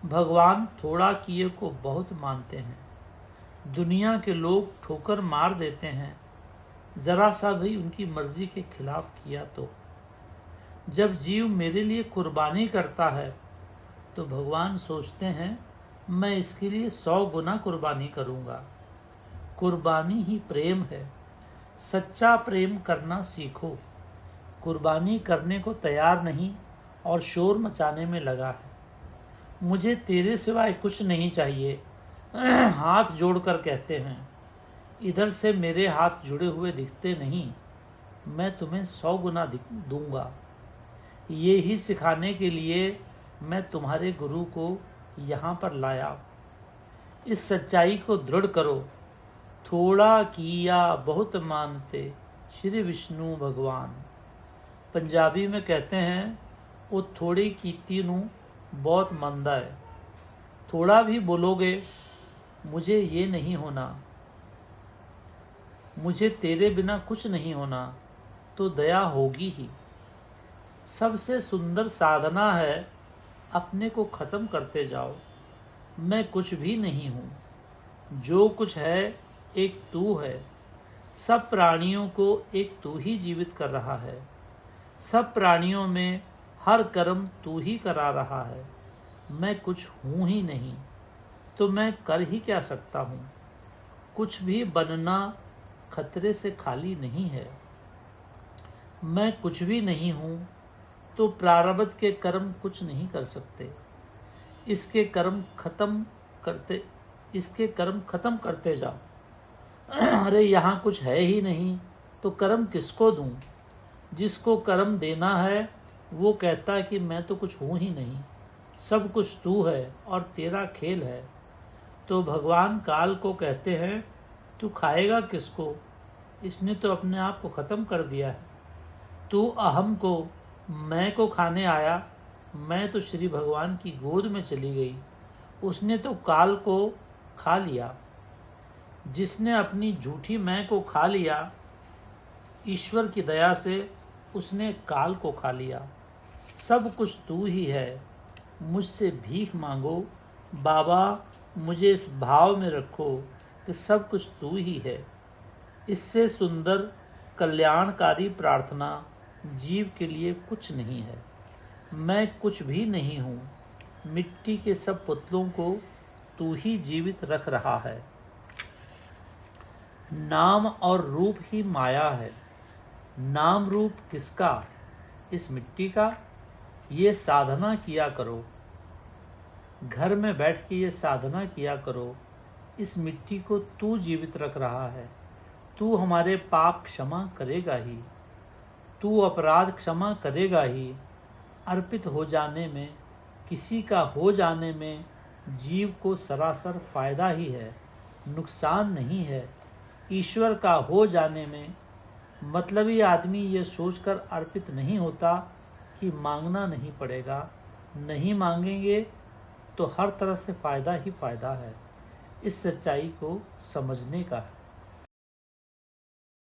भगवान थोड़ा किए को बहुत मानते हैं। दुनिया के लोग ठोकर मार देते हैं, जरा सा भी उनकी मर्जी के खिलाफ किया तो। जब जीव मेरे लिए कुर्बानी करता है तो भगवान सोचते हैं मैं इसके लिए 100 गुना कुर्बानी करूंगा। कुर्बानी ही प्रेम है, सच्चा प्रेम करना सीखो। कुर्बानी करने को तैयार नहीं और शोर मचाने में लगा है। मुझे तेरे सिवाय कुछ नहीं चाहिए, हाथ जोड़कर कहते हैं। इधर से मेरे हाथ जुड़े हुए दिखते नहीं, मैं तुम्हें 100 गुना दूंगा। ये ही सिखाने के लिए मैं तुम्हारे गुरु को यहाँ पर लाया। इस सच्चाई को दृढ़ करो। थोड़ा किया बहुत मानते श्री विष्णु भगवान। पंजाबी में कहते हैं वो थोड़ी कीती नू बहुत मंदा है। थोड़ा भी बोलोगे मुझे ये नहीं होना, मुझे तेरे बिना कुछ नहीं होना, तो दया होगी ही। सबसे सुंदर साधना है अपने को खत्म करते जाओ। मैं कुछ भी नहीं हूँ, जो कुछ है एक तू है। सब प्राणियों को एक तू ही जीवित कर रहा है। सब प्राणियों में हर कर्म तू ही करा रहा है। मैं कुछ हूँ ही नहीं, तो मैं कर ही क्या सकता हूँ। कुछ भी बनना खतरे से खाली नहीं है। मैं कुछ भी नहीं हूँ तो प्रारब्ध के कर्म कुछ नहीं कर सकते। इसके कर्म खत्म करते जाओ। अरे यहाँ कुछ है ही नहीं तो कर्म किसको दूं। जिसको कर्म देना है वो कहता है कि मैं तो कुछ हूँ ही नहीं, सब कुछ तू है और तेरा खेल है। तो भगवान काल को कहते हैं तू खाएगा किसको, इसने तो अपने आप को खत्म कर दिया है। तू अहम को मैं को खाने आया, मैं तो श्री भगवान की गोद में चली गई, उसने तो काल को खा लिया। जिसने अपनी झूठी मैं को खा लिया, ईश्वर की दया से उसने काल को खा लिया। सब कुछ तू ही है, मुझसे भीख मांगो बाबा, मुझे इस भाव में रखो कि सब कुछ तू ही है। इससे सुंदर कल्याणकारी प्रार्थना जीव के लिए कुछ नहीं है। मैं कुछ भी नहीं हूँ, मिट्टी के सब पुतलों को तू ही जीवित रख रहा है। नाम और रूप ही माया है। नाम रूप किसका, इस मिट्टी का। ये साधना किया करो, घर में बैठ के ये साधना किया करो। इस मिट्टी को तू जीवित रख रहा है। तू हमारे पाप क्षमा करेगा ही, तू अपराध क्षमा करेगा ही। अर्पित हो जाने में, किसी का हो जाने में जीव को सरासर फायदा ही है, नुकसान नहीं है। ईश्वर का हो जाने में मतलबी आदमी ये सोचकर अर्पित नहीं होता कि मांगना नहीं पड़ेगा। नहीं मांगेंगे तो हर तरह से फायदा ही फायदा है। इस सच्चाई को समझने का है।